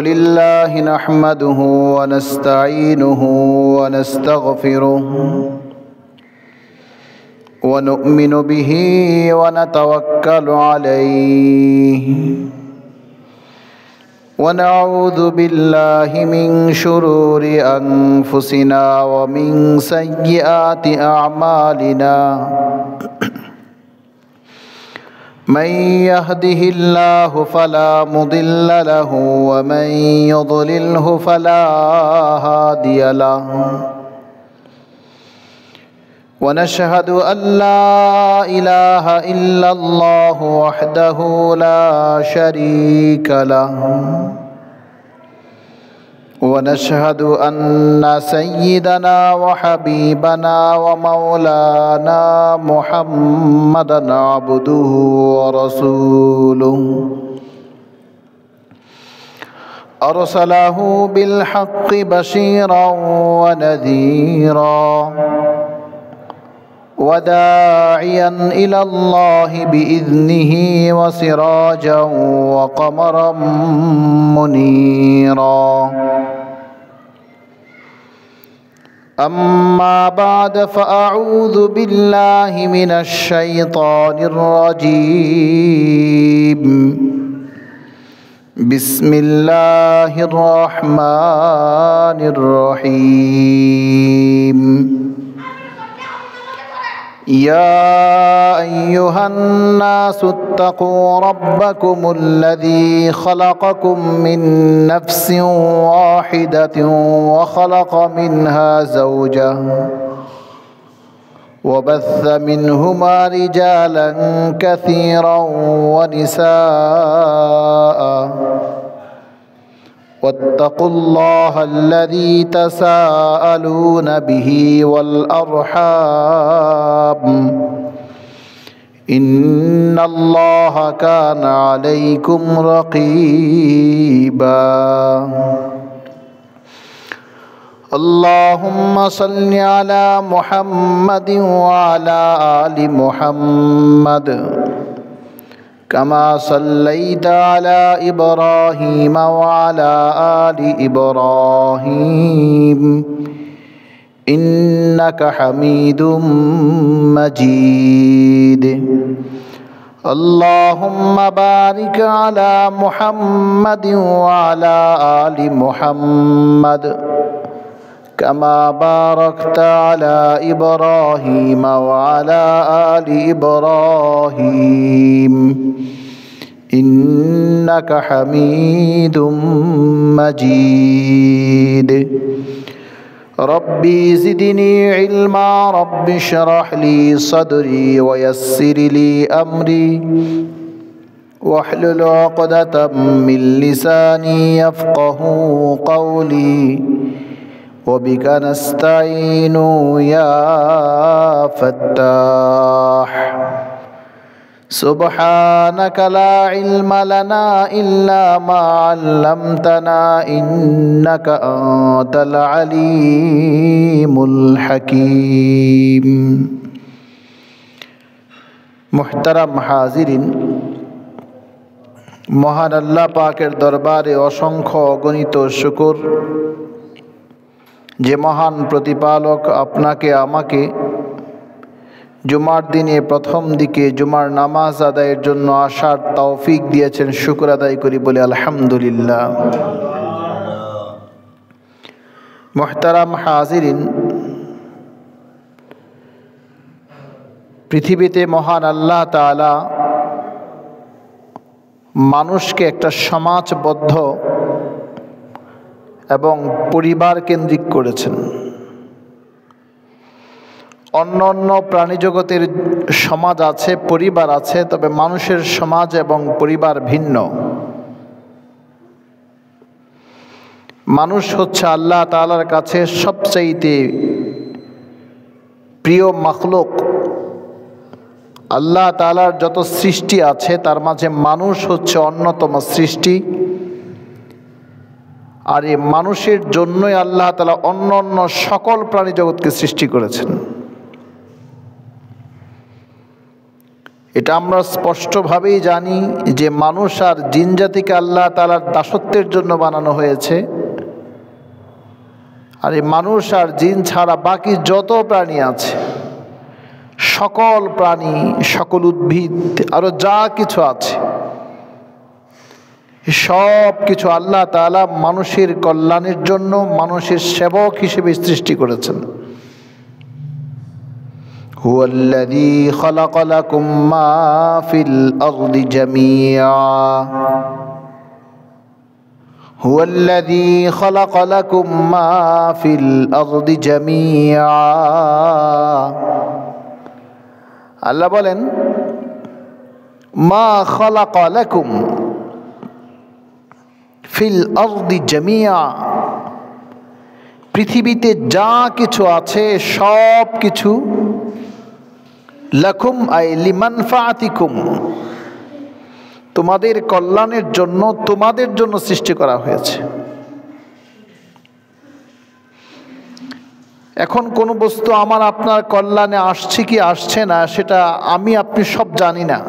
لله نحمده ونستعينه ونستغفره ونؤمن به ونتوكل عليه ونعوذ بالله من شرور أنفسنا ومن سيئات أعمالنا من يهده الله فلا مضل له ومن يضلله فلا هادي له ونشهد أن لا إله إلا الله وحده لا شريك له ونشهد أن سيدنا وحبيبنا ومولانا محمدا عبده ورسوله أرسله بالحق بشيرا ونذيرا وداعيا إلى الله بإذنه وسراجا وقمرا منيرا أما بعد فأعوذ بالله من الشيطان الرجيم بسم الله الرحمن الرحيم يا أيها الناس اتقوا ربكم الذي خلقكم من نفس واحدة وخلق منها زوجها وبث منهما رجالا كثيرا ونساء واتقوا الله الذي تساءلون به والأرحام إن الله كان عليكم رقيبا اللهم صل على محمد وعلى آل محمد كما صليت على إبراهيم وعلى آل إبراهيم إنك حميد مجيد اللهم بارك على محمد وعلى آل محمد كما باركت على إبراهيم وعلى آل إبراهيم إنك حميد مجيد ربي زدني علما رب اشرح لي صدري ويسر لي أمري واحلل عقدة من لساني يفقه قولي وبك نستعين يا فتاح سبحانك لا علم لنا إلا ما علمتنا إنك أنت العليم الحكيم محترم حاضرين মহান আল্লাহ পাকের দরবারে অসংখ্য অগণিত শুকর যে মহান প্রতিপালক আপনাকে আমাকে জুমার দিনে প্রথম দিকে জুমার নামাজ আদায়ের জন্য আসার তৌফিক দিয়েছেন, শুকর আদায় করি বলে আলহামদুলিল্লাহ। মুহতারাম হাজিরিন, পৃথিবীতে মহান আল্লাহ তাআলা মানুষকে একটা সমাজবদ্ধ এবং পরিবার কেন্দ্রিক করেছেন। অন্য অন্য প্রাণী জগতের সমাজ আছে, পরিবার আছে, তবে মানুষের সমাজ এবং পরিবার ভিন্ন। মানুষ হচ্ছে আল্লাহ তাআলার কাছে সবচাইতে প্রিয় মাখলুক। আল্লাহ তাআলার যত সৃষ্টি আছে তার মাঝে মানুষ হচ্ছে অন্যতম সৃষ্টি। আর এই মানুষের জন্যই আল্লাহ তাআলা অন্য অন্য সকল প্রাণী জগৎকে সৃষ্টি করেছেন। এটা আমরা স্পষ্টভাবেই জানি যে মানুষ আর জিন জাতিকে আল্লাহ তাআলার দাসত্বের জন্য বানানো হয়েছে। আর এই মানুষ আর জিন ছাড়া বাকি যত প্রাণী আছে, সকল প্রাণী, সকল উদ্ভিদ, আরো যা কিছু আছে, সব কিছু আল্লাহ তাআলা মানুষের কল্যাণের জন্য, মানুষের সেবক হিসেবে সৃষ্টি করেছেন। হুয়াল্লাযী খালাকা লাকুম মা ফিল আরদি জামিআ, হুয়াল্লাযী খালাকা লাকুম মা ফিল আরদি জামিআ। আল্লাহ বলেন মা খালাকা লাকুম ফিল আরদি জামিআ, পৃথিবীতে যা কিছু আছে সব কিছু লাকুম আই লিমানফাআতিকুম, তোমাদের কল্যাণের জন্য, তোমাদের জন্য সৃষ্টি করা হয়েছে। এখন কোন বস্তু আমার আপনার কল্যাণে আসছে কি আসছে না সেটা আমি আপনি সব জানি না।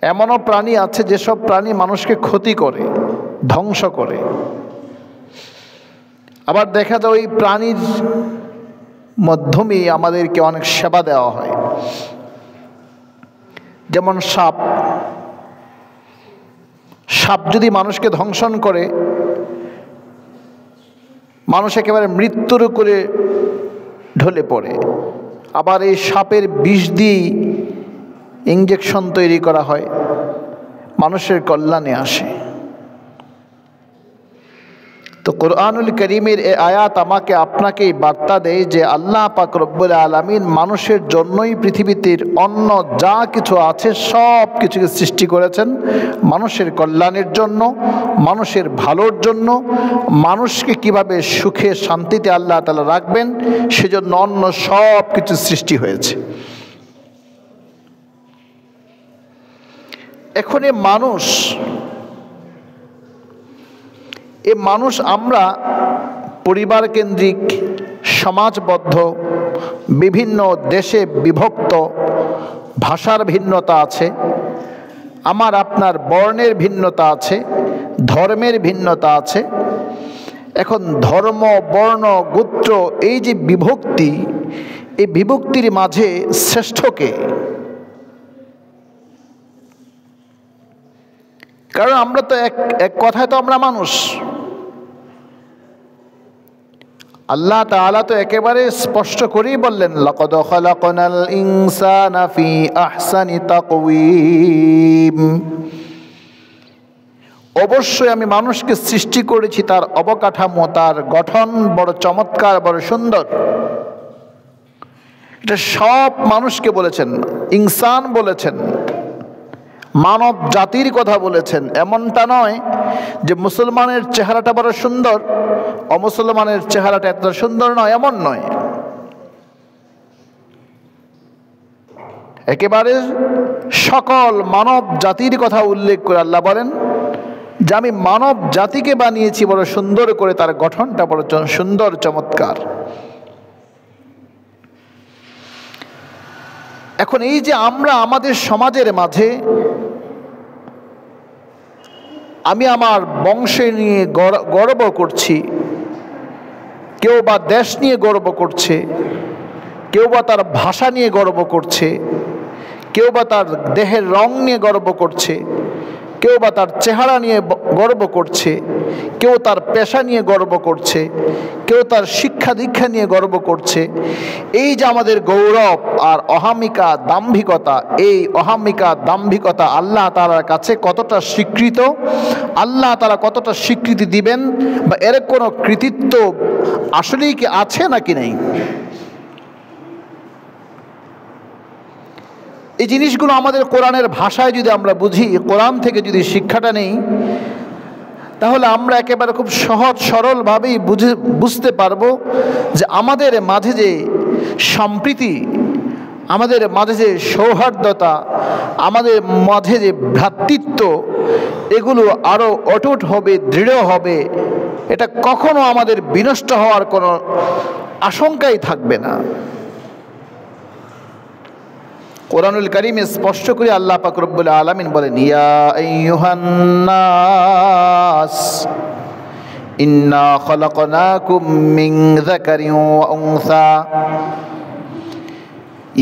এমনও প্রাণী আছে যেসব প্রাণী মানুষকে ক্ষতি করে, ধ্বংস করে। আবার দেখা যায় ওই প্রাণীর মাধ্যমেই আমাদেরকে অনেক সেবা দেওয়া হয়। যেমন সাপ, সাপ যদি মানুষকে ধ্বংসন করে, মানুষ একেবারে মৃত্যুর করে ঢলে পড়ে। আবার এই সাপের বিষ দিয়ে ইঞ্জেকশন তৈরি করা হয়, মানুষের কল্যাণে আসে। তো কোরআনুল কারীমের এই আয়াত আমাকে আপনাকে বার্তা দেয় যে আল্লাহ পাক রব্বুল আলামিন মানুষের জন্যই পৃথিবীতে অন্য যা কিছু আছে সব কিছুকে সৃষ্টি করেছেন মানুষের কল্যাণের জন্য, মানুষের ভালোর জন্য, মানুষকে কিভাবে সুখে শান্তিতে আল্লাহ তাআলা রাখবেন সেজন্য অন্য সব কিছু সৃষ্টি হয়েছে। এখন এই মানুষ আমরা পরিবার কেন্দ্রিক, সমাজবদ্ধ, বিভিন্ন দেশে বিভক্ত, ভাষার ভিন্নতা আছে, আমার আপনার বর্ণের ভিন্নতা আছে, ধর্মের ভিন্নতা আছে। এখন ধর্ম, বর্ণ, গোত্র, এই যে বিভক্তি, এই বিভক্তির মাঝে শ্রেষ্ঠকে? কারণ আমরা তো এক কথায় তো আমরা মানুষ। আল্লাহ তাআলা তো একেবারে স্পষ্ট করেই বললেন লাকাদ খালাকনাল ইনসানা ফি আহসানি তাকওয়িম, অবশ্যই আমি মানুষকে সৃষ্টি করেছি তার অবকাঠামো, তার গঠন বড় চমৎকার, বড় সুন্দর। এটা সব মানুষকে বলেছেন, ইনসান বলেছেন, মানব জাতির কথা বলেছেন। এমনটা নয় যে মুসলমানের চেহারাটা বড় সুন্দর, অমুসলমানের চেহারাটা এত সুন্দর নয়, এমন নয়। একেবারে সকল মানব জাতির কথা উল্লেখ করে আল্লাহ বলেন যে আমি মানব জাতিকে বানিয়েছি বড় সুন্দর করে, তার গঠনটা বড় সুন্দর, চমৎকার। এখন এই যে আমরা আমাদের সমাজের মাঝে, আমি আমার বংশে নিয়ে গর্ব করছি, কেউ বা দেশ নিয়ে গর্ব করছে, কেউ বা তার ভাষা নিয়ে গর্ব করছে, কেউ বা তার দেহের রং নিয়ে গর্ব করছে, কেউ বা তার চেহারা নিয়ে গর্ব করছে, কেউ তার পেশা নিয়ে গর্ব করছে, কেউ তার শিক্ষা দীক্ষা নিয়ে গর্ব করছে। এই যে আমাদের গৌরব আর অহমিকা, দাম্ভিকতা, এই অহমিকা, দাম্ভিকতা আল্লাহ তাআলার কাছে কতটা স্বীকৃত, আল্লাহ তাআলা কতটা স্বীকৃতি দিবেন, বা এর কোনো কৃতিত্ব আসলেই কি আছে নাকি নেই, এই জিনিসগুলো আমাদের কোরআনের ভাষায় যদি আমরা বুঝি, কোরআন থেকে যদি শিক্ষাটা নেই, তাহলে আমরা একেবারে খুব সহজ সরলভাবেই বুঝতে পারবো যে আমাদের মাঝে যে সম্প্রীতি, আমাদের মাঝে যে সৌহার্দ্যতা, আমাদের মাঝে যে ভ্রাতৃত্ব, এগুলো আরও অটুট হবে, দৃঢ় হবে। এটা কখনো আমাদের বিনষ্ট হওয়ার কোনো আশঙ্কাই থাকবে না। কোরআনুল কারীমে স্পষ্ট করে আল্লাহ পাক রব্বুল আলামিন বলেন, ইয়া আইয়ুহান নাস ইন্না খলাকনাকুম মিন যাকারিন ওয়া উনসা,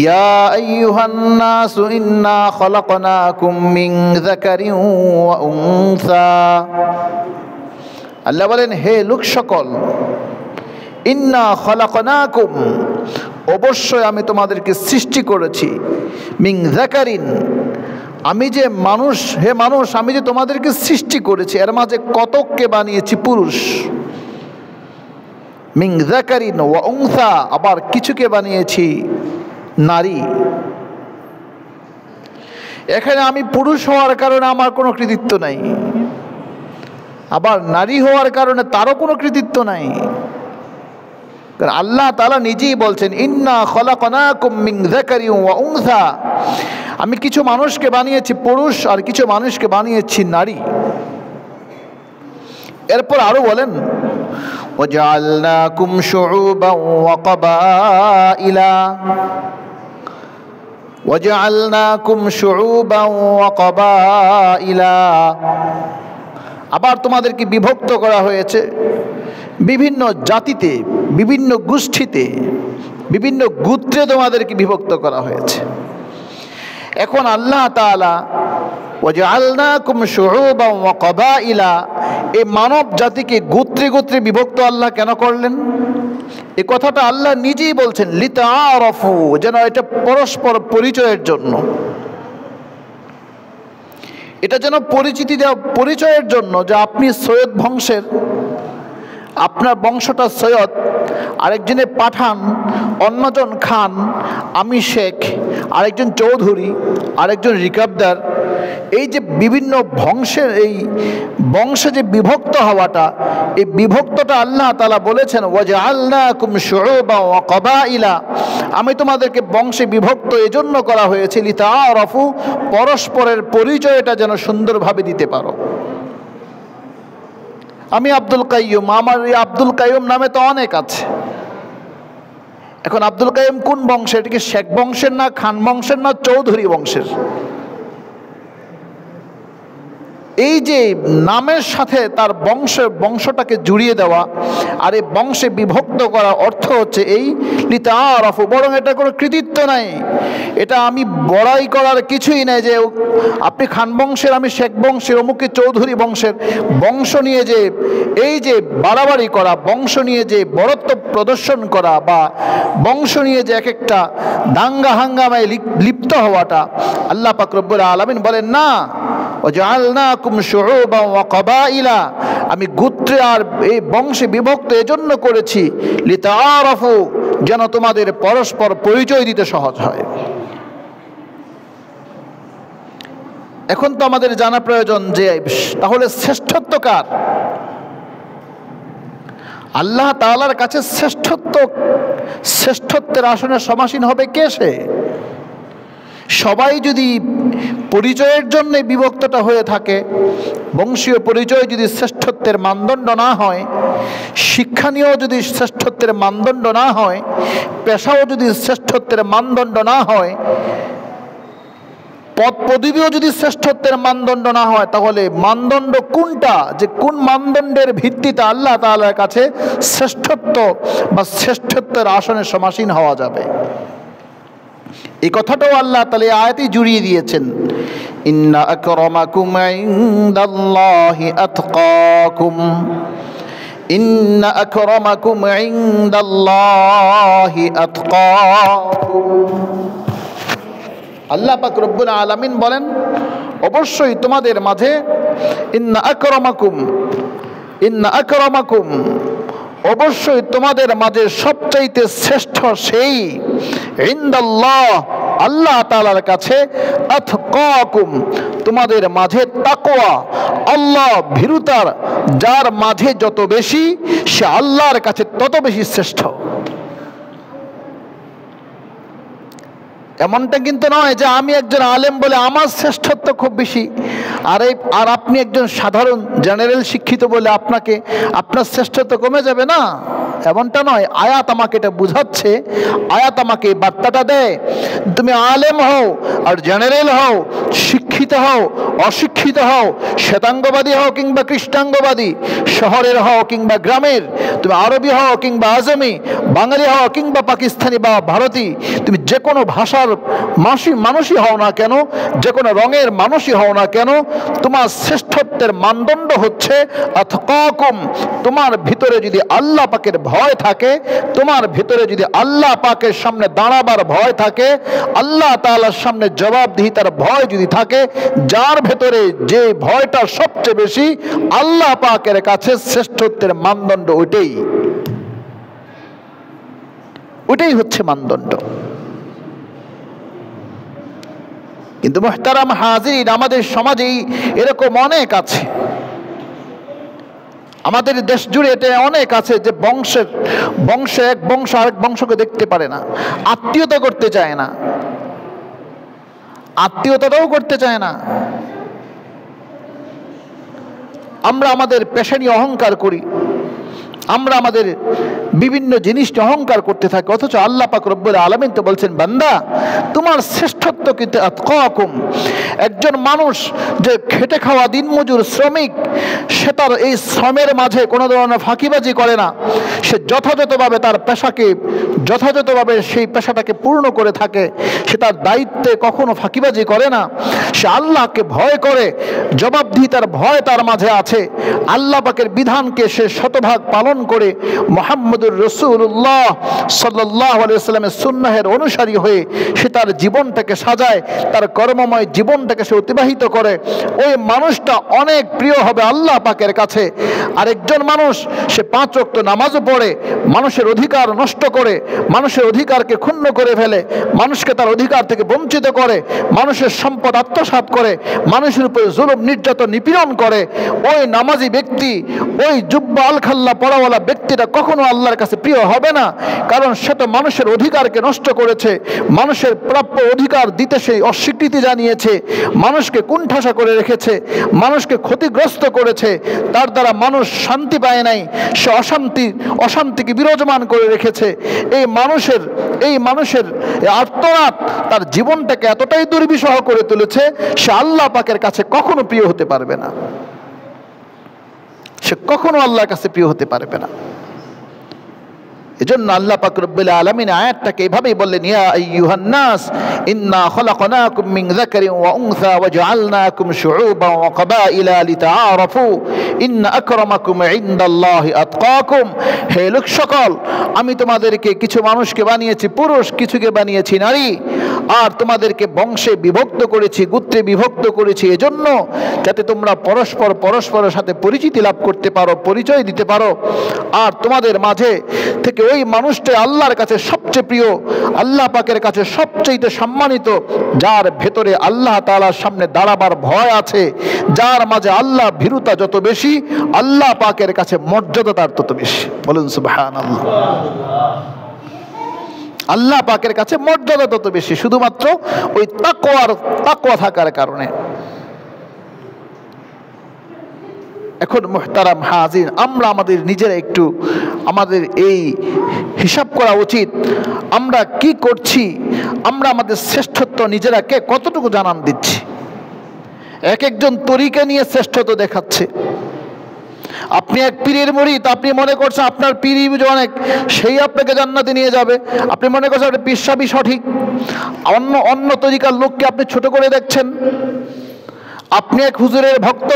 ইয়া আইয়ুহান নাস ইন্না খলাকনাকুম মিন যাকারিন ওয়া উনসা। আল্লাহ বলেন, হে লোক সকল, ইন্না খলাকনাকুম, অবশ্যই আমি তোমাদেরকে সৃষ্টি করেছি, মিন যাকারিন, আমি যে মানুষ, হে মানুষ, আমি যে তোমাদেরকে সৃষ্টি করেছি, এর মাঝে কতককে বানিয়েছি পুরুষ, মিন যাকারিন ওয়া উনসা, আবার কিছুকে বানিয়েছি নারী। এখানে আমি পুরুষ হওয়ার কারণে আমার কোনো কৃতিত্ব নাই, আবার নারী হওয়ার কারণে তারও কোনো কৃতিত্ব নাই। কারণ আল্লাহ তাআলা নিজেই বলছেন, ইন্না খলাকনাকুম মিন যাকারিন ওয়া উনসা, আমি কিছু মানুষকে বানিয়েছি পুরুষ আর কিছু মানুষকে বানিয়েছি নারী। এরপর আরো বলেন, ওয়াজআলনাকুম শুউবান ওয়া ক্বাবাইলা, ওয়াজআলনাকুম শুউবান ওয়া ক্বাবাইলা, আবার তোমাদেরকে বিভক্ত করা হয়েছে বিভিন্ন জাতিতে, বিভিন্ন গোষ্ঠীতে, বিভিন্ন গোত্রে তোমাদেরকে বিভক্ত করা হয়েছে। এখন আল্লাহ তাআলা ওয়াজআলনাকুম শুউবান ওয়া ক্বাবাইলা, এই মানব জাতিকে গোত্রে গোত্রে বিভক্ত আল্লাহ কেন করলেন? এই কথাটা আল্লাহ নিজেই বলছেন, লিতাআরাফু, যেন এটা পরস্পর পরিচয়ের জন্য, এটা যেন পরিচিতি দেওয়া, পরিচয়ের জন্য, যে আপনি সৈয়দ বংশের, আপনার বংশটা সৈয়দ, আরেকজনে পাঠান, অন্যজন খান, আমি শেখ, আরেকজন চৌধুরী, আরেকজন রিকাবদার। এই যে বিভিন্ন বংশের, এই বংশে যে বিভক্ত হওয়াটা, এই বিভক্তটা আল্লাহ তাআলা বলেছেন, ওয়াজআলনাকুম শুউবান ওয়া ক্বাবাইলা, আমি তোমাদেরকে বংশে বিভক্ত এজন্য করা হয়েছে, লিতাআরাফু, পরস্পরের পরিচয়টা যেন সুন্দরভাবে দিতে পারো। আমি আব্দুল কাইয়ুম, আমার এই আব্দুল কাইয়ুম নামে তো অনেক আছে। এখন আব্দুল কাইয়ুম কোন বংশের? এটা কি শেখ বংশের, না খান বংশের, না চৌধুরী বংশের? এই যে নামের সাথে তার বংশটাকে জুড়িয়ে দেওয়া আর এই বংশে বিভক্ত করা অর্থ হচ্ছে এই লিতাআরাফু, বরং এটা কোনো কৃতিত্ব নাই, এটা আমি বড়াই করার কিছুই নাই যে আপনি খান বংশের, আমি শেখ বংশের, অমুকে চৌধুরী বংশের। বংশ নিয়ে যে এই যে বাড়াবাড়ি করা, বংশ নিয়ে যে বড়ত্ব প্রদর্শন করা, বা বংশ নিয়ে যে এক একটা দাঙ্গা হাঙ্গামায় লিপ্ত হওয়াটা, আল্লাহ পাক রব্বুল আলামিন বলেন না, ওয়াজআলনাকুম শুউবান ওয়া ক্বাবাইলা, আমি গোত্রে আর এই বংশে বিভক্ত এজন্য করেছি, লিতাআরাফু, যেন তোমাদের পরস্পর পরিচয় দিতে সহজ হয়। এখন তো আমাদের জানা প্রয়োজন যে তাহলে শ্রেষ্ঠত্ব কার? আল্লাহ তাআলার কাছে শ্রেষ্ঠত্বের আসনে সমাসীন হবে কে? সে। সবাই যদি পরিচয়ের জন্য বিভক্তটা হয়ে থাকে, বংশীয় পরিচয় যদি শ্রেষ্ঠত্বের মানদণ্ড না হয়, শিক্ষা নিয়েও যদি শ্রেষ্ঠত্বের মানদণ্ড না হয়, পেশাও যদি শ্রেষ্ঠত্বের মানদণ্ড না হয়, পদ পদবীও যদি শ্রেষ্ঠত্বের মানদণ্ড না হয়, তাহলে মানদণ্ড কোনটা? যে কোন মানদণ্ডের ভিত্তিতে আল্লাহ তাআলার কাছে শ্রেষ্ঠত্ব বা শ্রেষ্ঠত্বের আসনে সমাসীন হওয়া যাবে? এই কথাটাও আল্লাহ তাআলা আয়াতেই জুড়িয়ে দিয়েছেন, ইন্না আকরামাকুম ইনদাল্লাহি আতকাকুম, ইন্না আকরামাকুম ইনদাল্লাহি আতকাকুম। আল্লাহ পাক রব্বুল আলামিন বলেন, অবশ্যই তোমাদের মাঝে, ইন্না আকরামাকুম, অবশ্যই তোমাদের মাঝে সবচাইতে শ্রেষ্ঠ সেই, ইনদাল্লাহ, আল্লাহ তাআলার কাছে, আতকাকুম, তোমাদের মাঝে তাকওয়া, আল্লাহ ভীরুতার যার মাঝে যত বেশি, সে আল্লাহর কাছে তত বেশি শ্রেষ্ঠ। এমনটা কিন্তু নয় যে আমি একজন আলেম বলে আমার শ্রেষ্ঠত্ব খুব বেশি, আর আপনি একজন সাধারণ জেনারেল শিক্ষিত বলে আপনার শ্রেষ্ঠত্ব কমে যাবে, না। এমনটা নয়। আয়াত আমাকে এটা বুঝাচ্ছে, আয়াত আমাকে বার্তাটা দেয়, তুমি আলেম হও আর জেনারেল হও, শিক্ষিত হও অশিক্ষিত হও, শ্বেতাঙ্গবাদী হও কিংবা কৃষ্ণাঙ্গবাদী, শহরের হও কিংবা গ্রামের, তুমি আরবি হও কিংবা আজমি, বাঙালি হও কিংবা পাকিস্তানি বা ভারতী, তুমি যে কোনো ভাষার মানুষই হও না কেন, যে কোনো রঙের মানুষই হও না কেন, তোমার শ্রেষ্ঠত্বের মানদণ্ড হচ্ছে আতকাকুম। তোমার ভিতরে যদি আল্লাহ পাকের ভয় থাকে, তোমার ভিতরে যদি আল্লাহ পাকের সামনে দাঁড়াবার ভয় থাকে, আল্লাহ তাআলার সামনে জবাবদিহিতার ভয় যদি থাকে, যার ভেতরে যে ভয়টা সবচেয়ে বেশি, আল্লাহ পাকের কাছে শ্রেষ্ঠত্বের মানদণ্ড ওইটাই হচ্ছে মানদণ্ড। কিন্তু মুহতারাম হাজিরিন, আমাদের সমাজেই এরকম অনেক আছে, আমাদের দেশ জুড়ে এটা অনেক আছে যে বংশে এক বংশ আরেক বংশকে দেখতে পারে না, আত্মীয়তা করতে চায় না, আত্মীয়তাটাও করতে চায় না। আমরা আমাদের পেশা নিয়ে অহংকার করি, আমরা আমাদের বিভিন্ন জিনিস নিয়ে অহংকার করতে থাকি, অথচ আল্লাহ পাক রব্বুল আলামিন তো বলছেন, বান্দা তোমার শ্রেষ্ঠত্ব কিন্তু আতকাকুম। একজন মানুষ যে খেটে খাওয়া দিনমজুর শ্রমিক, সে তার এই শ্রমের মাঝে কোনো ধরনের ফাঁকিবাজি করে না, সে যথাযথভাবে তার পেশাকে যথাযথভাবে সেই পেশাটাকে পূর্ণ করে থাকে, সে তার দায়িত্বে কখনো ফাঁকিবাজি করে না, সে আল্লাহকে ভয় করে, জবাবদিহিতার ভয় তার মাঝে আছে, আল্লাহ পাকের বিধানকে সে শতভাগ পালন করে মুহাম্মদুর রাসূলুল্লাহ সাল্লাল্লাহু আলাইহি ওয়াসাল্লামের সুন্নাহের অনুসারী হয়ে সে তার জীবনটাকে সাজায়, তার কর্মময় জীবনটাকে সে অতিবাহিত করে, ওই মানুষটা অনেক প্রিয় হবে আল্লাহ পাকের কাছে। আরেকজন মানুষ সে 5 ওয়াক্ত নামাজও পড়ে, মানুষের অধিকার নষ্ট করে, মানুষের অধিকারকে ক্ষুণ্ণ করে ফেলে, মানুষকে তার অধিকার থেকে বঞ্চিত করে, মানুষের সম্পদ আত্মসাৎ করে, মানুষের উপরে জুলুম নির্যাতন নিপীড়ন করে, ওই নামাজি ব্যক্তি, ওই জুব্বা আলখাল্লা পড়াওয়ালা ব্যক্তিটা কখনো আল্লাহর কাছে প্রিয় হবে না। কারণ সে তো মানুষের অধিকারকে নষ্ট করেছে, মানুষের প্রাপ্য অধিকার দিতে সে অস্বীকৃতি জানিয়েছে, মানুষকে কুণ্ঠাসা করে রেখেছে, মানুষকে ক্ষতিগ্রস্ত করেছে, তার দ্বারা মানুষ শান্তি পায় নাই, সে অশান্তিকে বিরাজমান করে রেখেছে। এই মানুষের আর্তনাদ তার জীবনটাকে এতটাই দুর্বিষহ করে তুলেছে, সে আল্লাহ পাকের কাছে কখনো প্রিয় হতে পারবে না, সে কখনো আল্লাহর কাছে প্রিয় হতে পারবে না। এজন্য আল্লাহ পাক রব্বুল আলামিন আয়াতটাকে এইভাবেই বললেন, ইয়া আইয়ুহান নাস ইন্না খলাকনাকুম মিন যাকারিন ওয়া উনসা ওয়া জাআলনাকুম শুউবান ওয়া ক্বাবাইলা লিতাআরাফু ইন্না আকরামাকুম ইনদাল্লাহি আতকাকুম। হে লোক সকল, আমি তোমাদেরকে কিছু মানুষকে বানিয়েছি পুরুষ, কিছুকে বানিয়েছি নারী, আর তোমাদেরকে বংশে বিভক্ত করেছি, গোত্রে বিভক্ত করেছি, এজন্য যাতে তোমরা পরস্পরের সাথে পরিচিতি লাভ করতে পারো, পরিচয় দিতে পারো। আর তোমাদের মাঝে থেকে ওই মানুষটা আল্লাহর কাছে সবচেয়ে প্রিয়, আল্লাহ পাকের কাছে সবচেয়ে সম্মানিত, যার ভেতরে আল্লাহ তাআলার সামনে দাঁড়াবার ভয় আছে, যার মাঝে আল্লাহ ভীরুতা যত বেশি, আল্লাহ পাকের কাছে মর্যাদা তার তত বেশি। বলুন সুবহানাল্লাহ। আল্লাহ পাকের কাছে মর্যাদা তত বেশি, শুধুমাত্র ওই তাকওয়া থাকার কারণে। এখন মুহতারাম হাজির, আমরা আমাদের নিজেরা একটু আমাদের এই হিসাব করা উচিত, আমরা কি করছি, আমরা আমাদের শ্রেষ্ঠত্ব নিজেরা কে কতটুকু জানান দিচ্ছি। এক একজন তরিকা নিয়ে শ্রেষ্ঠত্ব দেখাচ্ছে। আপনি এক পীরের মুরিদ, আপনি মনে করছেন আপনার পীরই অনেক, সেই আপনাকে জান্নাতে নিয়ে যাবে, আপনি মনে করছেন আপনার পীর সাহেবই সঠিক, অন্য তরিকার লোককে আপনি ছোট করে দেখছেন। আপনি এক হুজুরের ভক্ত,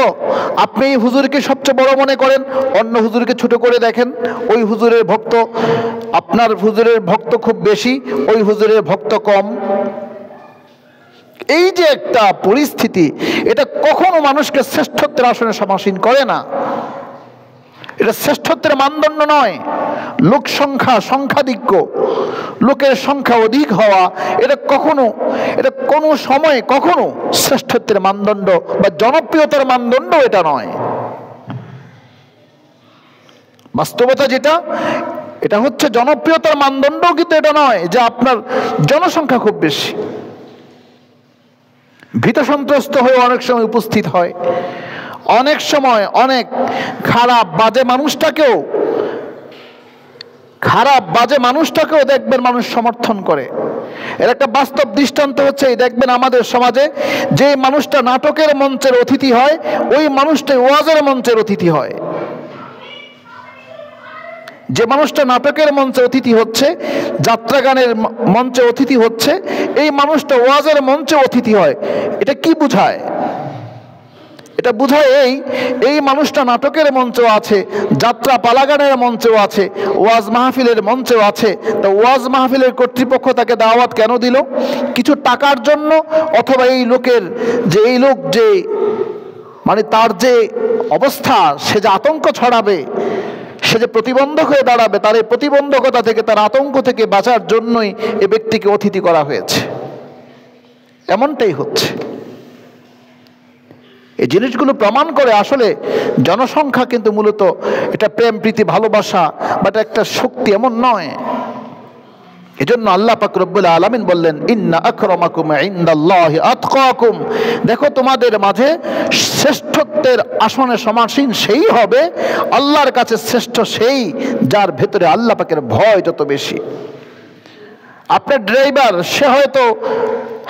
আপনি এই হুজুরকে সবচেয়ে বড় মনে করেন, অন্য হুজুরকে ছোট করে দেখেন। ওই হুজুরের ভক্ত, আপনার হুজুরের ভক্ত খুব বেশি, ওই হুজুরের ভক্ত কম। এই যে একটা পরিস্থিতি, এটা কখনো মানুষকে শ্রেষ্ঠত্বের আসনে সমাসীন করে না, এটা শ্রেষ্ঠত্বের মানদণ্ড নয়। লোক সংখ্যাধিক্য, লোকের সংখ্যা অধিক হওয়া, এটা কোনো সময় কখনো শ্রেষ্ঠত্বের মানদণ্ড বা জনপ্রিয়তার মানদণ্ড এটা নয়। বাস্তবতা যেটা, এটা হচ্ছে জনপ্রিয়তার মানদণ্ড, কিন্তু এটা নয় যে আপনার জনসংখ্যা খুব বেশি। ভীত সন্ত্রস্ত হয়ে অনেক সময় উপস্থিত হয়, অনেক সময় অনেক খারাপ বাজে মানুষটাকেও খারাপ বাজে মানুষটাকেও দেখবেন মানুষ সমর্থন করে। এর একটা বাস্তব দৃষ্টান্ত হচ্ছে এই দেখবেন আমাদের সমাজে যে মানুষটা নাটকের মঞ্চের অতিথি হয় ওই মানুষটাই ওয়াজের মঞ্চের অতিথি হয়। যে মানুষটা নাটকের মঞ্চে অতিথি হচ্ছে, যাত্রা গানের মঞ্চে অতিথি হচ্ছে, এই মানুষটা ওয়াজের মঞ্চে অতিথি হয়। এটা কি বোঝায়? এটা বোঝায় এই মানুষটা নাটকের মঞ্চেও আছে, যাত্রা পালাগানের মঞ্চেও আছে, ওয়াজ মাহফিলের মঞ্চেও আছে। তা ওয়াজ মাহফিলের কর্তৃপক্ষ তাকে দাওয়াত কেন দিল? কিছু টাকার জন্য, অথবা এই লোকের এই লোক যে মানে তার যে অবস্থা, সে যে আতঙ্ক ছড়াবে, সে যে প্রতিবন্ধক হয়ে দাঁড়াবে, তার এই প্রতিবন্ধকতা থেকে, তার আতঙ্ক থেকে বাঁচার জন্যই এ ব্যক্তিকে অতিথি করা হয়েছে। এমনটাই হচ্ছে। এই জিনিসগুলো প্রমাণ করে আসলে জনসংখ্যা কিন্তু মূলত এটা প্রেম প্রীতি ভালোবাসা বা এটা একটা শক্তি এমন নয়। এজন্য আল্লাহ পাক রব্বুল আলামিন বললেন, ইন্না আকরামাকুম ইনদাল্লাহি আতকাকুম। দেখো তোমাদের মাঝে শ্রেষ্ঠত্বের আসনে সমাসীন সেই হবে, আল্লাহর কাছে শ্রেষ্ঠ সেই যার ভেতরে আল্লাহ পাকের ভয় যত বেশি। আপনার ড্রাইভার, সে হয়তো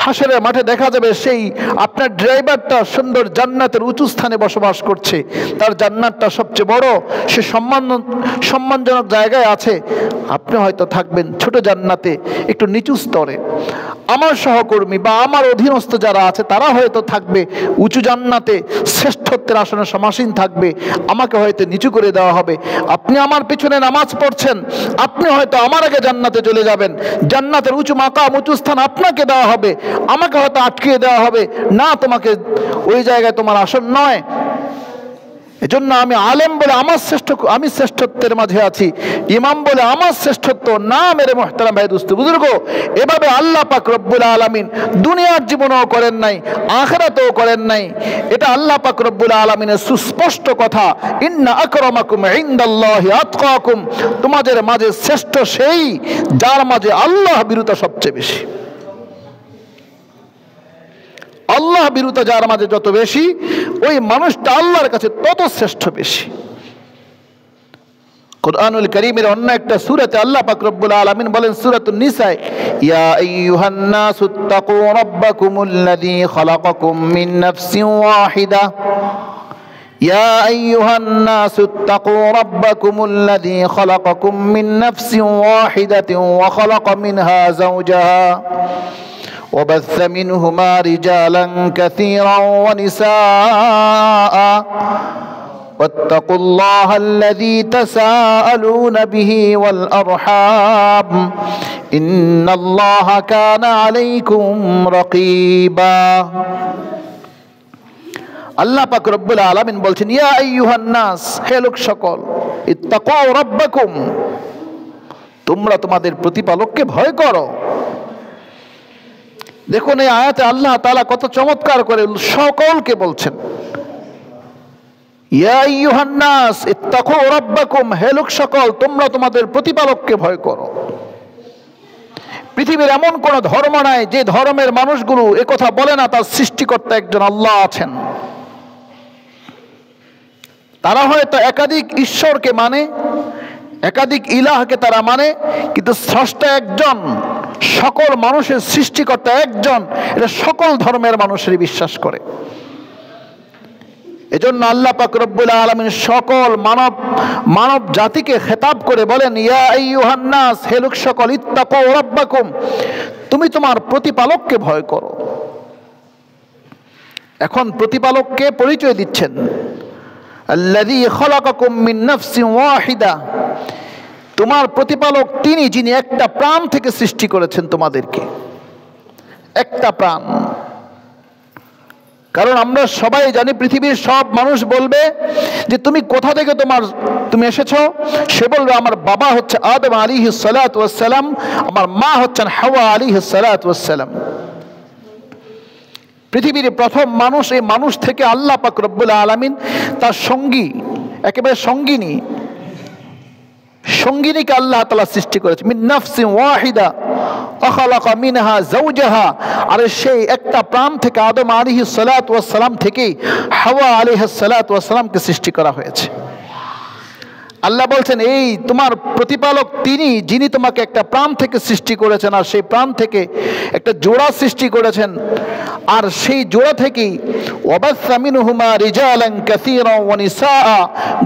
হাসরের মাঠে দেখা যাবে সেই আপনার ড্রাইভারটা সুন্দর জান্নাতের উঁচু স্থানে বসবাস করছে, তার জান্নাতটা সবচেয়ে বড়, সে সম্মানজনক জায়গায় আছে। আপনি হয়তো থাকবেন ছোট জান্নাতে, একটু নিচু স্তরে। আমার সহকর্মী বা আমার অধীনস্থ যারা আছে তারা হয়তো থাকবে উঁচু জান্নাতে, শ্রেষ্ঠত্বের আসনে সমাসীন থাকবে, আমাকে হয়তো নিচু করে দেওয়া হবে। আপনি আমার পিছনে নামাজ পড়ছেন, আপনি হয়তো আমার আগে জান্নাতে চলে যাবেন, জান্নাতের উঁচু মাকাম উঁচু স্থান আপনাকে দেওয়া হবে, আমাকে হয়তো আটকিয়ে দেওয়া হবে, না তোমাকে ওই জায়গায় তোমার আসন নয়। এজন্য আমি আলেম বলে আমি শ্রেষ্ঠত্বের মাঝে আছি, ইমাম বলে আমার শ্রেষ্ঠত্ব না। মেরে মুহতারাম ভাই দোস্ত বুজুর্গ, এভাবে আল্লাহ পাক রব্বুল আলামিন দুনিয়ার জীবনেও করেন নাই, আখিরাতেও করেন নাই। এটা আল্লাহ পাক রব্বুল আলামিনের সুস্পষ্ট কথা, ইন্না আকরামাকুম ইনদাল্লাহি আতকাকুম। তোমাদের মাঝে শ্রেষ্ঠ সেই যার মাঝে আল্লাহ ভীরুতা সবচেয়ে বেশি। আল্লাহ ভীরুতা যার মাঝে যত বেশি, ওই মানুষটা আল্লাহর কাছে তত শ্রেষ্ঠ বেশি। কুরআনুল কারীমের অন্য একটা সূরাতে আল্লাহ পাক রব্বুল আলামিন বলেন, সূরাতুন নিসা, ইয়া আইয়ুহান নাসুত্তাকু রাব্বাকুমুল্লাযী খালাকাকুম মিন নাফসিন ওয়াহিদা ইয়া আইয়ুহান নাসুত্তাকু রাব্বাকুমুল্লাযী খালাকাকুম মিন নাফসিন ওয়াহিদাতিন ওয়া খালাকা মিনহা যাওজাহা وبث منهما رجالا كثيرا ونساء واتقوا الله الذي تساءلون به والأرحام إن الله كان عليكم رقيبا। আল্লাহ পাক রব্বুল আলামিন বলছেন, ইয়া আইয়ুহান নাস, হে লোক সকল, ইত্তাকু রাব্বাকুম, তোমরা তোমাদের প্রতিপালককে ভয় করো। দেখুন এই আয়াতে আল্লাহ তাআলা কত চমৎকার করে সকলকে বলছেন, ইয়া আইয়ুহান নাস ইত্তাকু রাব্বাকুম, হে লোক সকল, তোমরা তোমাদের প্রতিপালককে ভয় করো। পৃথিবীর এমন কোন ধর্ম নাই যে ধর্মের মানুষগুলো একথা বলে না তার সৃষ্টিকর্তা একজন আল্লাহ আছেন। তারা হয়তো একাধিক ঈশ্বরকে মানে, একাধিক ইলাহকে তারা মানে, কিন্তু স্রষ্টা একজন, সকল মানুষের সৃষ্টিকর্তা একজন, এটা সকল ধর্মের মানুষেরই বিশ্বাস করে। এজন্য আল্লাহ পাক রব্বুল আলামিন সকল মানব জাতিকে খেতাব করে বলেন, ইয়া আইয়ুহান নাস, হে লোক সকল, ইত্তাকু রাব্বাকুম, তুমি তোমার প্রতিপালককে ভয় করো। এখন প্রতিপালককে পরিচয় দিচ্ছেন, আল্লাযী খালাকাকুম মিন নাফসিন ওয়াহিদা, তোমার প্রতিপালক তিনি যিনি একটা প্রাণ থেকে সৃষ্টি করেছেন তোমাদেরকে, একটা প্রাণ। কারণ আমরা সবাই জানি পৃথিবীর সব মানুষ বলবে যে তুমি কোথা থেকে তুমি এসেছো, সে বলবে আমার বাবা হচ্ছে আদম আলাইহিস সালাতু ওয়াস সালাম, আমার মা হচ্ছেন হাওয়া আলাইহিস সালাতু ওয়াস সালাম। পৃথিবীর প্রথম মানুষ, এই মানুষ থেকে আল্লাহ পাক রব্বুল আলামিন তার সঙ্গী, একেবারে সঙ্গিনীকে আল্লাহ তাআলা সৃষ্টি করেছে, মিন নাফসিন ওয়াহিদা ওয়া খালাকা মিনহা যাওজাহা। আর সেই একটা প্রাণ থেকে আদম আলাইহিস সালাতু ওয়াস সালাম থেকে হাওয়া আলাইহিস সালাতু ওয়াস সালামকে সৃষ্টি করা হয়েছে। আল্লাহ বলছেন এই তোমার প্রতিপালক তিনি, যিনি তোমাকে একটা প্রাণ থেকে সৃষ্টি করেছেন, আর সেই প্রাণ থেকে একটা জোড়া সৃষ্টি করেছেন, আর সেই জোড়া থেকেই ওয়াবাসসা মিনহুমা রিজালান কাসীরান ওয়া নিসাআ,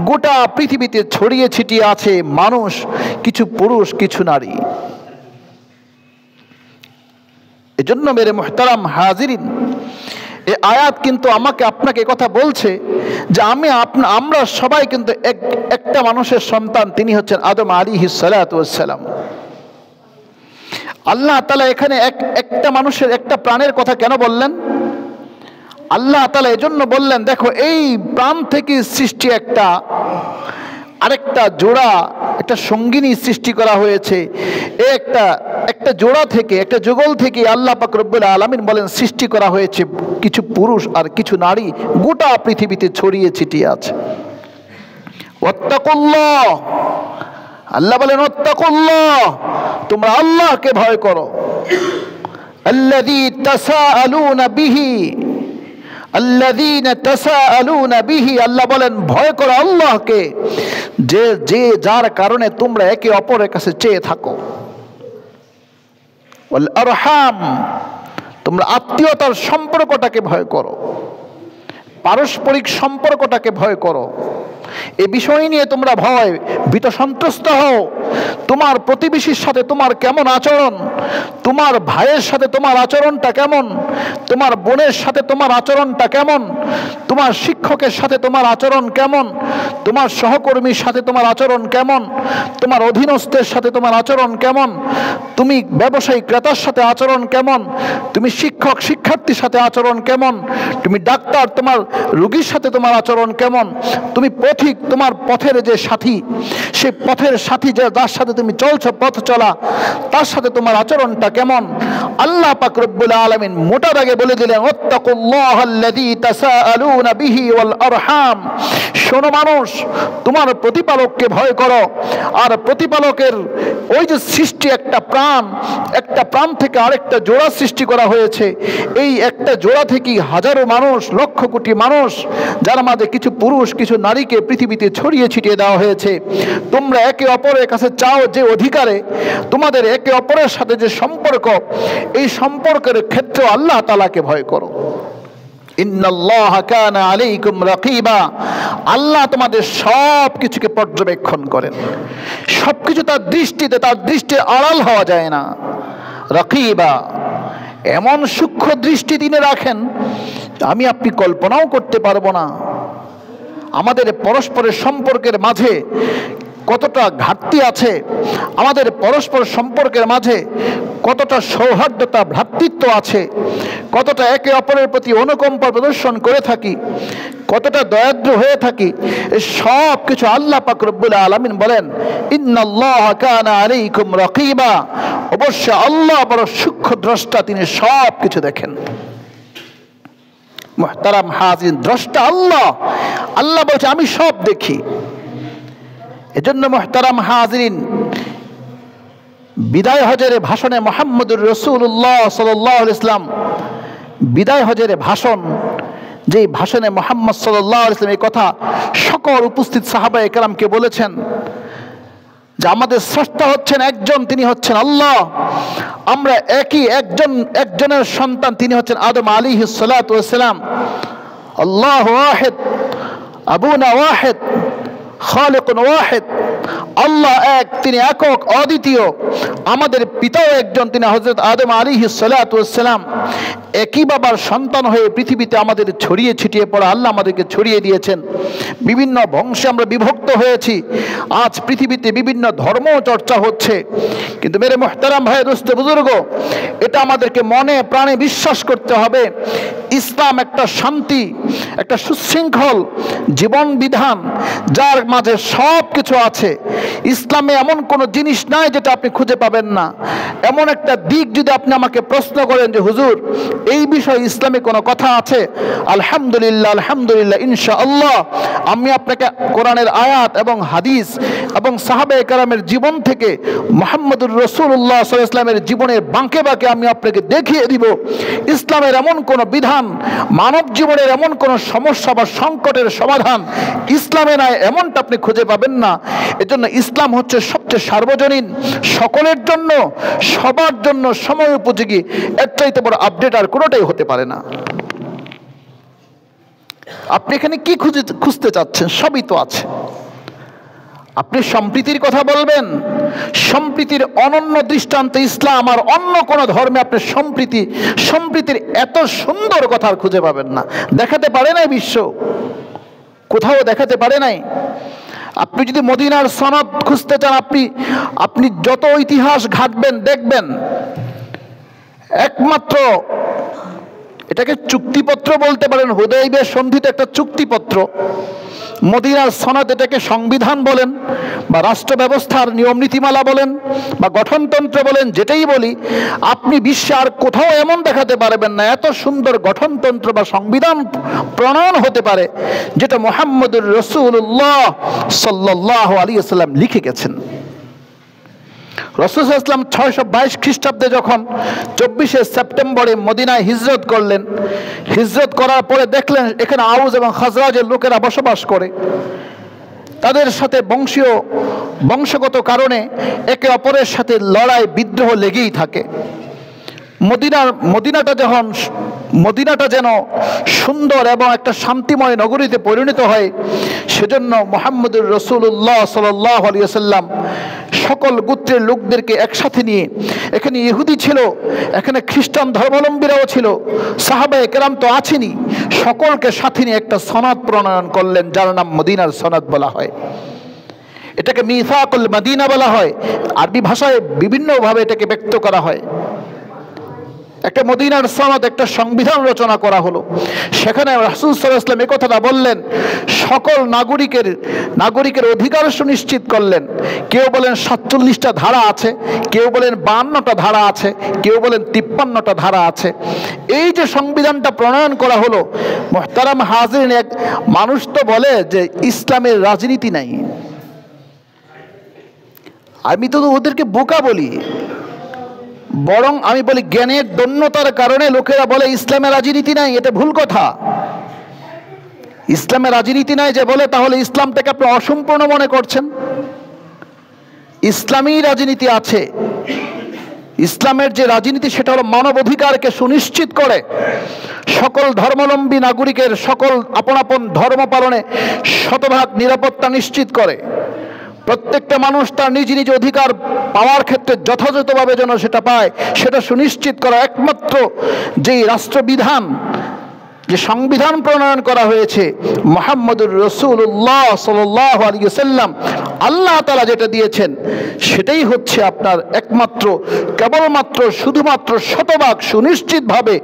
গোটা পৃথিবীতে ছড়িয়ে ছিটিয়ে আছে মানুষ, কিছু পুরুষ কিছু নারী। এজন্য মেরে মুহতারাম হাজিরিন, এই আয়াত কিন্তু আমাকে আপনাকে কথা বলছে যে আমরা সবাই কিন্তু একটা মানুষের সন্তান, তিনি হচ্ছেন আদম আলাইহিস সালাতু ওয়াস সালাম। আল্লাহ তাআলা এখানে একটা মানুষের, একটা প্রাণের কথা কেন বললেন? আল্লাহ তাআলা এজন্য বললেন, দেখো এই প্রাণ থেকে সৃষ্টি আরেকটা জোড়া, একটা সঙ্গিনী সৃষ্টি করা হয়েছে। একটা জোড়া থেকে, একটা যুগল থেকে আল্লাহ পাক রব্বুল আলামিন বলেন সৃষ্টি করা হয়েছে কিছু পুরুষ আর কিছু নারী, গোটা পৃথিবীতে ছড়িয়ে ছিটিয়ে আছে। ওয়াত্তাকুল্লাহ, আল্লাহ বলেন ওয়াত্তাকুল্লাহ, তোমরা আল্লাহকে ভয় করো। আল্লাযী তাসাআলুনা বিহি, আল্লাযীনা তাসাআলুনা বিহি, আল্লাহ বলেন ভয় করো আল্লাহকে, যে যার কারণে তোমরা একে অপরের কাছে চেয়ে থাকো। ওয়াল আরহাম, তোমরা আত্মীয়তার সম্পর্কটাকে ভয় করো, পারস্পরিক সম্পর্কটাকে ভয় করো। এই বিষয় নিয়ে তোমরা ভীত সন্ত্রস্ত হও। তোমার প্রতিবেশীর সাথে তোমার কেমন আচরণ, তোমার ভাইয়ের সাথে তোমার আচরণটা কেমন, তোমার বোনের সাথে তোমার আচরণটা কেমন, তোমার শিক্ষকের সাথে তোমার আচরণ কেমন, তোমার সহকর্মীর সাথে তোমার আচরণ কেমন, তোমার অধীনস্থের সাথে তোমার আচরণ কেমন, তুমি ব্যবসায়ী ক্রেতার সাথে আচরণ কেমন, তুমি শিক্ষক শিক্ষার্থীর সাথে আচরণ কেমন, তুমি ডাক্তার তোমার রোগীর সাথে তোমার আচরণ কেমন, তুমি পথিক তোমার পথের যে সাথী, সেই পথের সাথী যার সাথে তুমি চলছো, পথ চলা, তার সাথে তোমার আচরণটা কেমন। আল্লাহ পাক রব্বুল আলামিন মোটা দাগে বলে দিলেন ওয়াত্তাকুল্লাহাল্লাযী তাসাআলুনা বিহি ওয়াল আরহাম, শোনো মানুষ, তোমার প্রতিপালককে ভয় করো। আর প্রতিপালকের ওই যে সৃষ্টি, একটা প্রাণ থেকে আরেকটা জোড়া সৃষ্টি করা হয়েছে, এই একটা জোড়া থেকেই হাজারো মানুষ, লক্ষ কোটি মানুষ, যার মাঝে কিছু পুরুষ কিছু নারীকে পৃথিবীতে ছড়িয়ে ছিটিয়ে দেওয়া হয়েছে। তোমরা একে অপরের কাছে চাও যে অধিকারে, তোমাদের একে অপরের সাথে যে সম্পর্ক, এই সম্পর্কের ক্ষেত্রে আল্লাহ তাআলাকে ভয় করো। ইন্নাল্লাহা কানা আলাইকুম রাকিবা, আল্লাহ তোমাদের সব কিছুকে পর্যবেক্ষণ করেন। সবকিছু তার দৃষ্টির আড়াল হওয়া যায় না। রাকিবা, এমন সূক্ষ্ম দৃষ্টি তিনি রাখেন, আমি আপনি কল্পনাও করতে পারবো না। আমাদের পরস্পরের সম্পর্কের মাঝে কতটা ঘাটতি আছে, আমাদের পরস্পর সম্পর্কের মাঝে কতটা সৌহার্দ্যতা, ভ্রাতৃত্ব আছে, কতটা একে অপরের প্রতি অনুকম্পা প্রদর্শন করে থাকি, কতটা দয়াদ্র হয়ে থাকি, এই সব কিছু আল্লাহ পাক রব্বুল আলামিন বলেন ইন্নাল্লাহা কানা আলাইকুম রাকিবা, অবশ্যই আল্লাহ বড় সূক্ষ্ম দ্রষ্টা, তিনি সব কিছু দেখেন। মুহতারাম হাজিরিন, দ্রষ্টা আল্লাহ। আল্লাহ বলছে আমি সব দেখি। এজন্য মুহতারাম হাজিরিন, বিদায় হজের ভাষণে মুহাম্মদুর রাসূলুল্লাহ সাল্লাল্লাহু আলাইহি ওয়াসাল্লাম বিদায় হজের ভাষণ, যেই ভাষণে মুহাম্মদ সাল্লাল্লাহু আলাইহি ওয়াসাল্লাম এই কথা সকল উপস্থিত সাহাবায়ে কেরামকে বলেছেন যে আমাদের স্রষ্টা হচ্ছেন একজন, তিনি হচ্ছেন আল্লাহ। আমরা একজনের সন্তান, তিনি হচ্ছেন আদম আলাইহিস সালাতু ওয়াস সালাম। আল্লাহু ওয়াহিদ, আবুনা ওয়াহিদ, খালিকুন ওয়াহিদ। আল্লাহ এক, তিনি একক অদ্বিতীয়। আমাদের পিতাও একজন, তিনি হযরত আদম আলাইহিস সালাতু ওয়াস সালাম। একই বাবার সন্তান হয়ে পৃথিবীতে আমাদের ছড়িয়ে ছিটিয়ে পড়া আল্লাহ আমাদেরকে ছড়িয়ে দিয়েছেন। বিভিন্ন বংশে আমরা বিভক্ত হয়েছি। আজ পৃথিবীতে বিভিন্ন ধর্ম চর্চা হচ্ছে, কিন্তু মেরে মুহতারাম ভাই, দোস্ত বুজুর্গ, এটা আমাদেরকে মনে প্রাণে বিশ্বাস করতে হবে। ইসলাম একটা শান্তি, একটা সুশৃঙ্খল জীবন বিধান, যার মাঝে সব কিছু আছে। ইসলামে এমন কোনো জিনিস নাই যেটা আপনি খুঁজে পাবেন না। এমন একটা দিক যদি আপনি আমাকে প্রশ্ন করেন যে হুজুর এই বিষয়ে ইসলামে কোনো কথা আছে, আলহামদুলিল্লাহ আলহামদুলিল্লাহ ইনশাআল্লাহ আমি আপনাকে কোরআনের আয়াত এবং হাদিস এবং সাহাবায়ে কেরামের জীবন থেকে মুহাম্মদুর রাসূলুল্লাহ সাল্লাল্লাহু আলাইহি ওয়াসাল্লামের জীবনের বাঁকে বাঁকে আমি আপনাকে দেখিয়ে দিব ইসলামের এমন কোনো বিধান, মানব জীবনের এমন কোনো সমস্যা বা সংকটের সমাধান ইসলামে নাই, এমনটা আপনি খুঁজে পাবেন না। এজন্য ইসলাম হচ্ছে সবচেয়ে সার্বজনীন, সকলের জন্য, সবার জন্য সময় উপযোগী। এর চাইতে বড় আপডেট আর কোনোটাই হতে পারে না। আপনি এখানে কি খুঁজতে চাচ্ছেন? সবই তো আছে। আপনি সম্প্রীতির কথা বলবেন, সম্প্রীতির অনন্য দৃষ্টান্ত ইসলাম, আর অন্য কোন ধর্মে আপনি সম্প্রীতির এত সুন্দর কথা আর খুঁজে পাবেন না। দেখাতে পারে নাই বিশ্ব, কোথাও দেখাতে পারে নাই। আপনি যদি মদিনার সনদ খুঁজতে চান, আপনি যত ইতিহাস ঘাটবেন দেখবেন একমাত্র এটাকে চুক্তিপত্র বলতে পারেন, হুদাইবিয়া সন্ধি তো একটা চুক্তিপত্র। মদিনার সনদ এটাকে সংবিধান বলেন বা রাষ্ট্র ব্যবস্থার নিয়ম নীতিমালা বলেন বা গঠনতন্ত্র বলেন, যেটাই বলি, আপনি বিশ্বে আর কোথাও এমন দেখাতে পারবেন না এত সুন্দর গঠনতন্ত্র বা সংবিধান প্রণয়ন হতে পারে যেটা মুহাম্মদুর রাসূলুল্লাহ সাল্লাল্লাহু আলাইহি ওয়াসাল্লাম লিখে গেছেন। রাসূল সাল্লাল্লাহু আলাইহি ওয়াসাল্লাম 622 খ্রিস্টাব্দে যখন 24শে সেপ্টেম্বরে মদিনায় হিজরত করলেন, হিজরত করার পরে দেখলেন এখানে আউস এবং খাজরাজের লোকেরা বসবাস করে। তাদের সাথে বংশগত কারণে একে অপরের সাথে লড়াই বিদ্রোহ লেগেই থাকে। মদিনাটা যেন সুন্দর এবং একটা শান্তিময় নগরীতে পরিণত হয়, সেজন্য মুহাম্মদুর রাসূলুল্লাহ সাল্লাল্লাহু আলাইহি ওয়াসাল্লাম সকল গোত্রের লোকদেরকে একসাথে নিয়ে, এখানে ইহুদি ছিল, এখানে খ্রিস্টান ধর্মাবলম্বীরাও ছিল, সাহাবায়ে কেরাম তো আছেনই, সকলকে সাথে নিয়ে একটা সনদ প্রণয়ন করলেন যার নাম মদিনার সনদ বলা হয়। এটাকে মিসাকুল মদিনা বলা হয়, আরবি ভাষায় বিভিন্নভাবে এটাকে ব্যক্ত করা হয়। একটা মদিনার সনদ, একটা সংবিধান রচনা করা হলো। সেখানে রাসূল সাল্লাল্লাহু আলাইহি ওয়াসাল্লাম এই কথাটা বললেন, সকল নাগরিকের অধিকার সুনিশ্চিত করলেন। কেউ বলেন 47টা ধারা আছে, কেউ বলেন 52টা ধারা আছে, কেউ বলেন 53টা ধারা আছে। এই যে সংবিধানটা প্রণয়ন করা হলো, মুহতারাম হাজিরিন, এক মানুষ তো বলে যে ইসলামের রাজনীতি নাই। আমি তো ওদেরকে বোকা বলি, বরং আমি বলি জ্ঞানের দন্যতার কারণে লোকেরা বলে ইসলামের রাজনীতি নাই। এটা ভুল কথা। ইসলামের রাজনীতি নাই যে বলে, তাহলে ইসলামটাকে আপনি অসম্পূর্ণ মনে করছেন। ইসলামী রাজনীতি আছে। ইসলামের যে রাজনীতি সেটা হলো মানব অধিকারকে সুনিশ্চিত করে, সকল ধর্মাবলম্বী নাগরিকের সকল আপন আপন ধর্ম পালনে শতভাগ নিরাপত্তা নিশ্চিত করে, প্রত্যেকটা মানুষ তার নিজ নিজ অধিকার পাওয়ার ক্ষেত্রে যথাযথভাবে যেন সেটা পায়, সেটা সুনিশ্চিত করা একমাত্র যেই রাষ্ট্রবিধান, যে সংবিধান প্রণয়ন করা হয়েছে মুহাম্মদুর রাসূলুল্লাহ সাল্লাল্লাহু আলাইহি ওয়াসাল্লাম, আল্লাহ তাআলা যেটা দিয়েছেন সেটাই হচ্ছে আপনার একমাত্র, কেবলমাত্র, শুধুমাত্র শতভাগ সুনিশ্চিতভাবে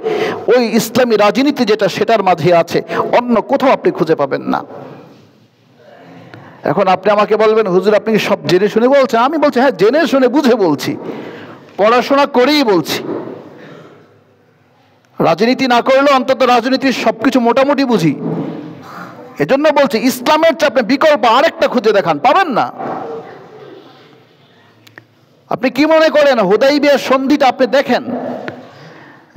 ওই ইসলামী রাজনীতি যেটা সেটার মাঝে আছে, অন্য কোথাও আপনি খুঁজে পাবেন না। এখন আপনি আমাকে বলবেন, হুজুর আপনি সব জেনে শুনে বলছেন? আমি বলছি হ্যাঁ, জেনে শুনে বুঝে বলছি, পড়াশোনা করেই বলছি। রাজনীতি না করলেও অন্তত রাজনীতির সবকিছু মোটামুটি বুঝি। এজন্য বলছি ইসলামের চাপে বিকল্প আরেকটা খুঁজে দেখান, পাবেন না। আপনি কি মনে করেন হুদাইবিয়া সন্ধিটা আপনি দেখেন,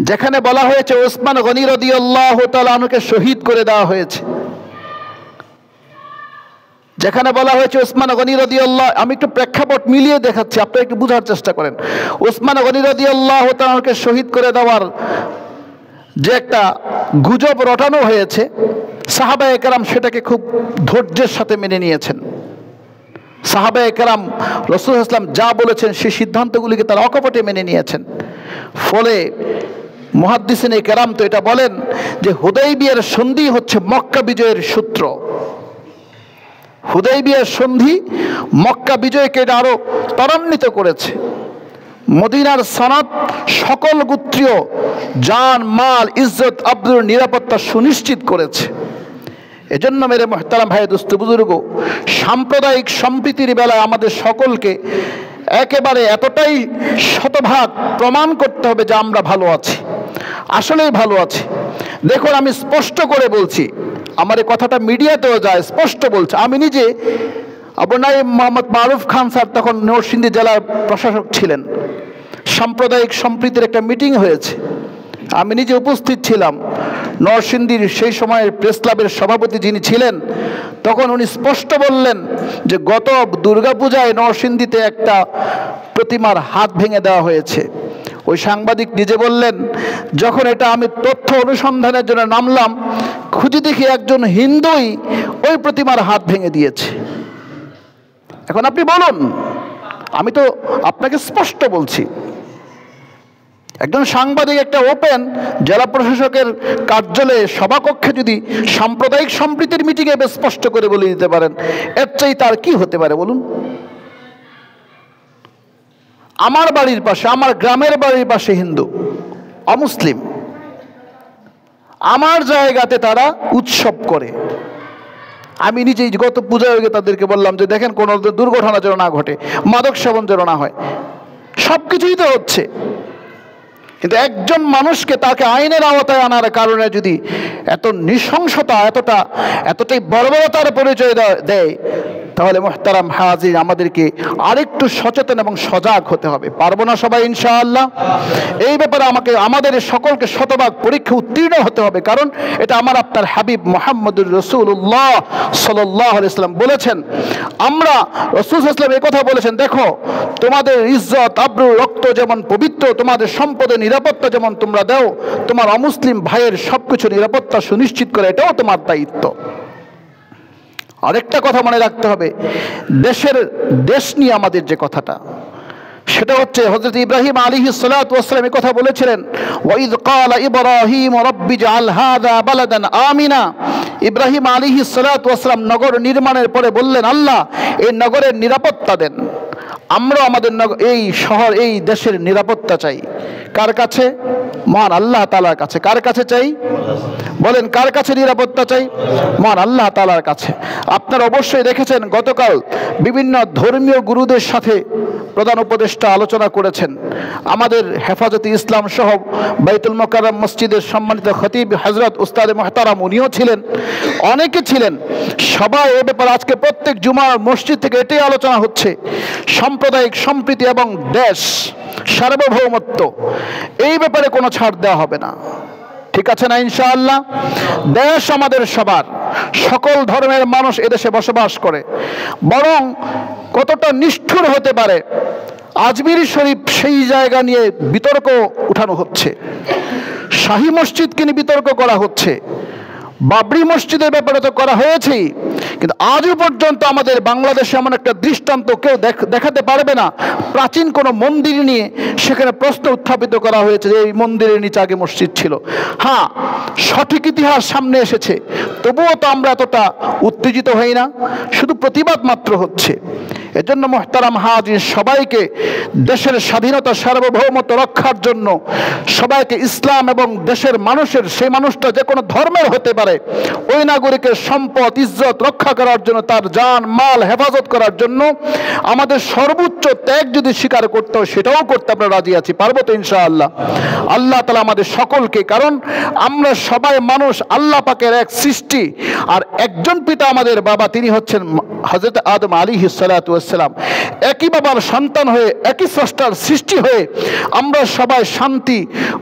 যেখানে বলা হয়েছে ওসমান গনি রাদিয়াল্লাহু তাআলা আনহুকে শহীদ করে দেওয়া হয়েছে, যেখানে বলা হয়েছে ওসমান গনি রাদিয়াল্লাহু, আমি একটু প্রেক্ষাপট মিলিয়ে দেখাচ্ছি, আপনারা একটু বোঝার চেষ্টা করেন। ওসমান গনি রাদিয়াল্লাহু তাআলা আনহুকে শহীদ করে দেওয়ার যে একটা গুজব রটানো হয়েছে, সাহাবায়ে কেরাম সেটাকে খুব ধৈর্যের সাথে মেনে নিয়েছেন। সাহাবায়ে কেরাম রাসূল সাল্লাল্লাহু আলাইহি ওয়াসাল্লাম যা বলেছেন সেই সিদ্ধান্তগুলিকে তারা অকপটে মেনে নিয়েছেন। ফলে মুহাদ্দিসিনে কেরাম তো এটা বলেন যে হুদাইবিয়ার সন্ধি হচ্ছে মক্কা বিজয়ের সূত্র। হুদাইবিয়ার সন্ধি মক্কা বিজয়কে এটা আরো ত্বরান্বিত করেছে। মদিনার সনদ সকল গোত্রীয় জান মাল ইজ্জত আব্রুর নিরাপত্তা সুনিশ্চিত করেছে। এজন্য মেরে মুহতারাম ভাই, দোস্ত বুজুর্গ, সাম্প্রদায়িক সম্প্রীতির বেলায় আমাদের সকলকে একেবারে এতটাই শতভাগ প্রমাণ করতে হবে যে আমরা ভালো আছি, আসলেই ভালো আছি। দেখুন, আমি স্পষ্ট করে বলছি, আমার এই কথাটা মিডিয়াতেও যায়, স্পষ্ট বলছি। আমি নিজে, আবু নাঈম মোহাম্মদ মারুফ খান স্যার তখন নরসিংদী জেলার প্রশাসক ছিলেন, সাম্প্রদায়িক সম্প্রীতির একটা মিটিং হয়েছে, আমি নিজে উপস্থিত ছিলাম। নরসিংদীর সেই সময়ের প্রেস ক্লাবের সভাপতি যিনি ছিলেন, তখন উনি স্পষ্ট বললেন যে গত দুর্গাপূজায় নরসিংদীতে একটা প্রতিমার হাত ভেঙে দেওয়া হয়েছে। ওই সাংবাদিক নিজে বললেন, যখন এটা আমি তথ্য অনুসন্ধানের জন্য নামলাম, খুঁজে দেখি একজন হিন্দুই ওই প্রতিমার হাত ভেঙে দিয়েছে। এখন আপনি বলুন, আমি তো আপনাকে স্পষ্ট বলছি, একজন সাংবাদিক একটা ওপেন জেলা প্রশাসকের কার্যালয়ে সভাকক্ষে যদি সাম্প্রদায়িক সম্প্রীতির মিটিংয়ে স্পষ্ট করে বলে দিতে পারেন, এর চাই তার কি হতে পারে বলুন? আমার বাড়ির পাশে, আমার গ্রামের বাড়ির পাশে হিন্দু, অমুসলিম, আমার জায়গাতে তারা উৎসব করে। আমি নিজেই গত পূজায় তাদেরকে বললাম যে দেখেন, কোনো দুর্ঘটনা যেন না ঘটে, মাদক সেবন যেন না হয়, সব কিছুই তো হচ্ছে। কিন্তু একজন মানুষকে, তাকে আইনের আওতায় আনার কারণে যদি এত নৃশংসতা, এতটাই বর্বরতার পরিচয় দেয়, তাহলে মুহতারাম হাজির, আমাদেরকে আরেকটু সচেতন এবং সজাগ হতে হবে। পারবো না সবাই ইনশাআল্লাহ? এই ব্যাপারে আমাদের সকলকে শতভাগ পরীক্ষা উত্তীর্ণ হতে হবে, কারণ এটা আমার আপনার হাবিব মুহাম্মদুর রাসূলুল্লাহ সাল্লাল্লাহু আলাইহি ওয়াসাল্লাম বলেছেন। আমরা রাসূল সাল্লাল্লাহু আলাইহি ওয়াসাল্লাম এই কথা বলেছেন, দেখো, তোমাদের ইজ্জত, আব্রু, রক্ত যেমন পবিত্র, তোমাদের সম্পদের নিরাপত্তা যেমন তোমরা দাও, তোমার অমুসলিম ভাইয়ের সবকিছু নিরাপত্তা সুনিশ্চিত করে এটাও তোমার দায়িত্ব। আরেকটা কথা মনে রাখতে হবে, দেশ নিয়ে আমাদের যে কথাটা, সেটা হচ্ছে হযরত ইব্রাহিম আলাইহিস সালাতু ওয়াস সালাম এই কথা বলেছিলেন, ওয়াইদ ক্বালা ইব্রাহিম রাব্বি জাআল হাযা বালাদান আমিনা। ইব্রাহিম আলাইহিস সালাতু ওয়াস সালাম নগর নির্মাণের পরে বললেন, আল্লাহ এই নগরের নিরাপত্তা দেন। আমরা আমাদের এই শহর, এই দেশের নিরাপত্তা চাই। কার কাছে? মহান আল্লাহ তাআলার কাছে। কার কাছে চাই বলেন? কার কাছে নিরাপত্তা চাই? মহান আল্লাহ তাআলার কাছে। আপনারা অবশ্যই দেখেছেন, গতকাল বিভিন্ন ধর্মীয় গুরুদের সাথে প্রধান উপদেষ্টা আলোচনা করেছেন। আমাদের হেফাজতে ইসলাম সহ বাইতুল মোকাররম মসজিদের সম্মানিত খতিব হযরত উস্তাদ মুহতারাম উনিও ছিলেন, অনেকে ছিলেন। সবাই এ ব্যাপারে আজকে প্রত্যেক জুমার মসজিদ থেকে এটাই আলোচনা হচ্ছে, সাম্প্রদায়িক সম্প্রীতি এবং দেশ সার্বভৌমত্ব, এই ব্যাপারে কোনো ছাড় দেওয়া হবে না। ঠিক আছে না ইনশাআল্লাহ? দেশ আমাদের সবার, সকল ধর্মের মানুষ এদেশে বসবাস করে। বরং কতটা নিষ্ঠুর হতে পারে, আজমির শরীফ সেই জায়গা নিয়ে বিতর্ক উঠানো হচ্ছে, শাহী মসজিদকে নিয়ে বিতর্ক করা হচ্ছে, বাবরি মসজিদের ব্যাপারে তো করা হয়েছেই, কিন্তু আজও পর্যন্ত আমাদের বাংলাদেশে এমন একটা দৃষ্টান্ত কেউ দেখাতে পারবে না প্রাচীন কোনো মন্দির নিয়ে সেখানে প্রশ্ন উত্থাপিত করা হয়েছে যে এই মন্দিরের নিচে আগে মসজিদ ছিল। হ্যাঁ, সঠিক ইতিহাস সামনে এসেছে, তবুও তো আমরা এতটা উত্তেজিত হই না, শুধু প্রতিবাদ মাত্র হচ্ছে। এজন্য মুহতারাম হাজির, সবাইকে দেশের স্বাধীনতা সার্বভৌমত্ব রক্ষার জন্য সবাইকে ইসলাম এবং দেশের মানুষের, সেই মানুষটা যে কোনো ধর্মের হতে পারে, ওই নাগরিকের সম্পদ ইজ্জত রক্ষা করার জন্য, তার জান মাল হেফাজত করার জন্য আমাদের সর্বোচ্চ ত্যাগ যদি স্বীকার করতে হয়, সেটাও করতে আমরা রাজি আছি। পারবো তো ইনশাআল্লাহ? আল্লাহ তাআলা আমাদের সকলকে, কারণ আমরা সবাই মানুষ, আল্লাহ পাকের এক সৃষ্টি, আর একজন পিতা আমাদের বাবা, তিনি হচ্ছেন হযরত আদম আলাইহিস সালাতু ওয়াস সালাম। একই বাবার সন্তান হয়ে, একই স্রষ্টার সৃষ্টি হয়ে আমরা সবাই শান্তি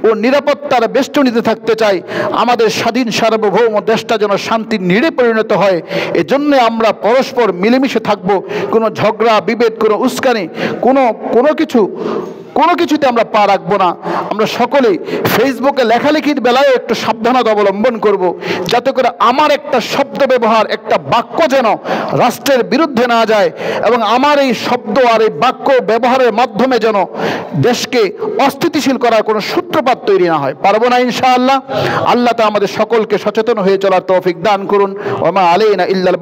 ও নিরাপত্তার বেষ্টনীতে থাকতে চাই। আমাদের স্বাধীন সার্বভৌম দেশটা যেন শান্তির নিড়ে পরিণত হয়, এজন্য আমরা পরস্পর মিলেমিশে থাকব। কোনো ঝগড়া বিভেদ, কোনো উস্কানি, কোনো কিছুতে আমরা পা রাখবো না। আমরা সকলেই ফেসবুকে লেখালেখির বেলায় একটু সাবধানতা অবলম্বন করব, যাতে করে আমার একটা শব্দ ব্যবহার, একটা বাক্য যেন রাষ্ট্রের বিরুদ্ধে না যায়, এবং আমার এই শব্দ আর এই বাক্য ব্যবহারের মাধ্যমে যেন দেশকে অস্থিতিশীল করার কোনো সূত্রপাত তৈরি না হয়। পারবো না ইনশাআল্লাহ? আল্লাহ তা আমাদের সকলকে সচেতন হয়ে চলার তৌফিক দান করুন। ওয়া মা আলাইনা ইল্লাল